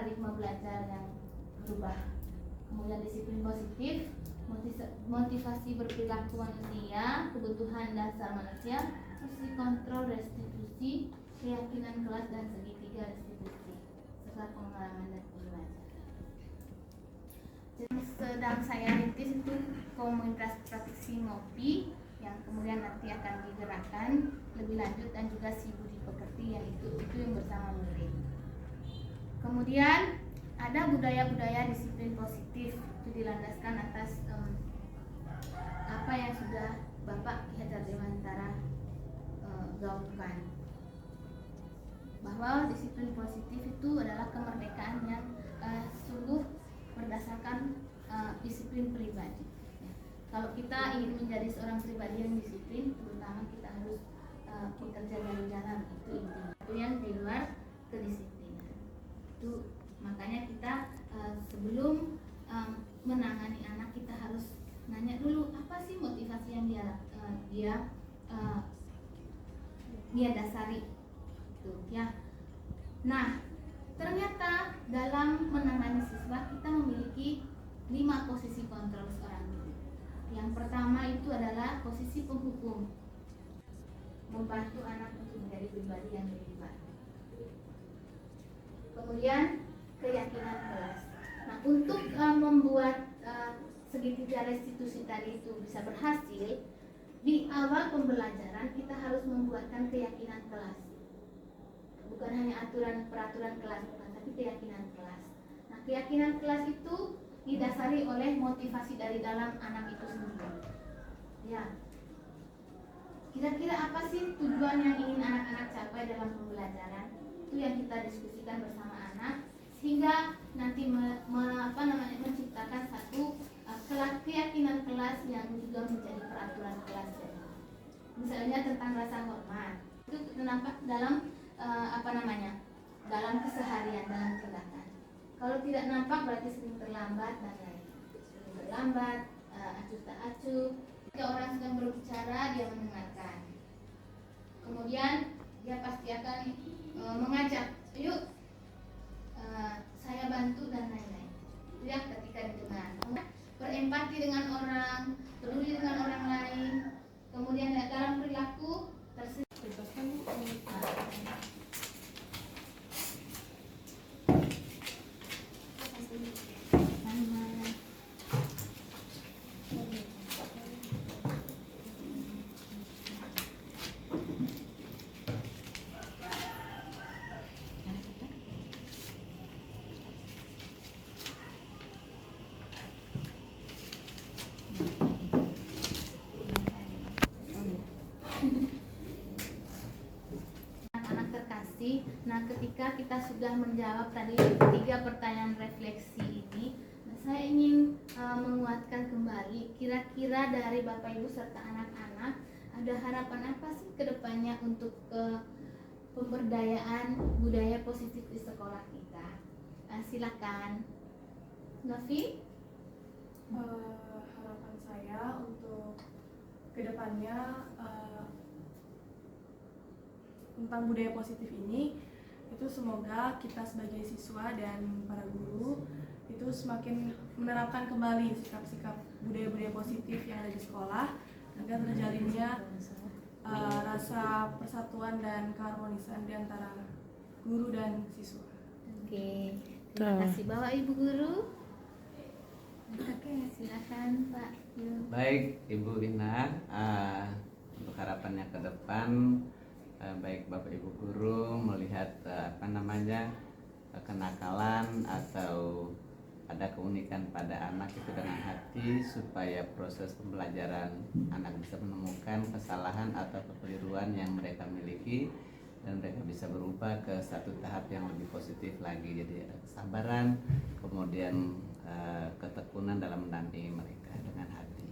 paradigma belajar yang berubah. Kemudian disiplin positif, motivasi berperilaku manusia, kebutuhan dasar manusia, fungsi kontrol restitusi, keyakinan kelas dan segitiga restitusi, serta pengalaman dan pembelajaran. Yang sedang saya rintis itu komunitas praktisi ngopi yang kemudian nanti akan digerakkan lebih lanjut, dan juga si budi pekerti yang itu yang bersama murid. Kemudian ada budaya-budaya disiplin positif, itu dilandaskan atas apa yang sudah Bapak Ki Hajar Dewantara gaungkan, bahwa disiplin positif itu adalah kemerdekaan yang sungguh berdasarkan disiplin pribadi. Kalau kita ingin menjadi seorang pribadi yang disiplin, terutama kita harus bekerja dari dalam, itu intinya. Itu yang di luar kedisiplinan. Itu makanya kita sebelum menangani anak, kita harus nanya dulu apa sih motivasi yang dia dasari itu ya. Nah, ternyata dalam menangani siswa kita memiliki 5 posisi kontrol seorang guru. Yang pertama itu adalah posisi penghukum, membantu anak untuk menjadi pribadi yang lebih baik. Kemudian keyakinan kelas. Nah, untuk membuat segitiga restitusi tadi itu bisa berhasil, di awal pembelajaran kita harus membuatkan keyakinan kelas. Bukan hanya peraturan kelas, tapi keyakinan kelas. Nah, keyakinan kelas itu didasari oleh motivasi dari dalam anak itu sendiri. Ya. Kira-kira apa sih tujuan yang ingin anak-anak capai dalam pembelajaran? Itu yang kita diskusikan bersama anak, sehingga nanti menciptakan satu keyakinan kelas yang juga menjadi peraturan kelas. Misalnya tentang rasa hormat, itu nampak dalam dalam keseharian, dalam tindakan. Kalau tidak nampak berarti sering terlambat dan lain. Sering terlambat, acuh tak acuh. Jika orang sedang berbicara, dia mendengarkan. Kemudian dia pasti akan mengajak, yuk saya bantu dan lain-lain. Itu ya ketika didengar. Berempati dengan orang, peduli dengan orang lain. Kemudian dalam perilaku Nah, ketika kita sudah menjawab tadi 3 pertanyaan refleksi ini, saya ingin menguatkan kembali, kira-kira dari Bapak Ibu serta anak-anak ada harapan apa sih ke depannya untuk pemberdayaan budaya positif di sekolah kita? Silakan, Novi. Harapan saya untuk kedepannya tentang budaya positif ini, itu semoga kita sebagai siswa dan para guru itu semakin menerapkan kembali sikap-sikap budaya-budaya positif yang ada di sekolah, agar terjalinnya rasa persatuan dan keharmonisan di antara guru dan siswa. Oke, terima kasih Bapak Ibu Guru. Oke, silakan Pak. Baik Ibu Ina, untuk harapannya ke depan, baik Bapak Ibu Guru melihat kenakalan atau ada keunikan pada anak itu dengan hati, supaya proses pembelajaran anak bisa menemukan kesalahan atau kekeliruan yang mereka miliki dan mereka bisa berubah ke satu tahap yang lebih positif lagi. Jadi ada kesabaran, kemudian ketekunan dalam mendampingi mereka dengan hati.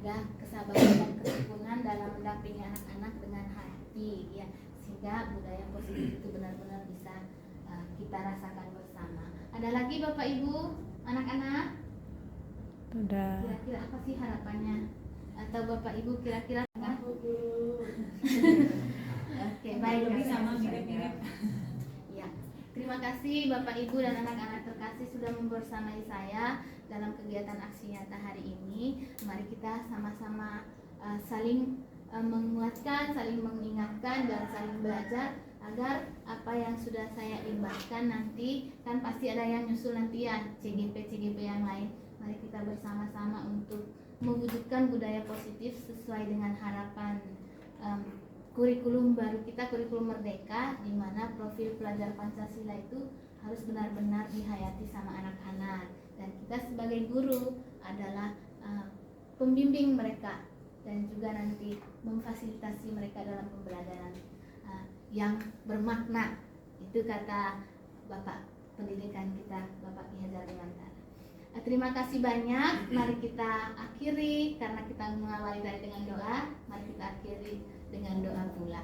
Ada kesabaran dan ketekunan dalam mendampingi anak-anak dengan hati, ya, sehingga budaya positif itu benar-benar bisa kita rasakan bersama. Ada lagi Bapak Ibu, anak-anak? Udah. Kira-kira apa sih harapannya? Atau Bapak Ibu kira-kira? Oke, baik. Lebih sama mirip-mirip. Ya, Terima kasih Bapak Ibu dan anak-anak terkasih sudah membersamai saya dalam kegiatan aksi nyata hari ini. Mari kita sama-sama saling menguatkan, saling mengingatkan dan saling belajar agar apa yang sudah saya imbaskan nanti, kan pasti ada yang nyusul nanti ya, CGP yang lain. Mari kita bersama-sama untuk mewujudkan budaya positif sesuai dengan harapan kurikulum baru kita, kurikulum merdeka, di mana profil pelajar Pancasila itu harus benar-benar dihayati sama anak-anak, dan kita sebagai guru adalah pembimbing mereka dan juga nanti memfasilitasi mereka dalam pembelajaran yang bermakna. Itu kata Bapak pendidikan kita, Bapak Ki Hajar Dewantara. Terima kasih banyak. Mari kita akhiri, karena kita mengawali tadi dengan doa, mari kita akhiri dengan doa pula.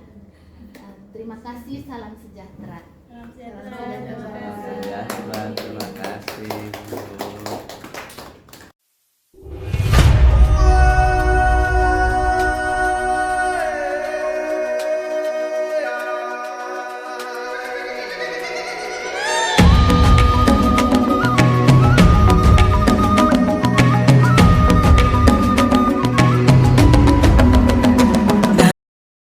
Terima kasih, salam sejahtera. Salam sejahtera. Terima kasih.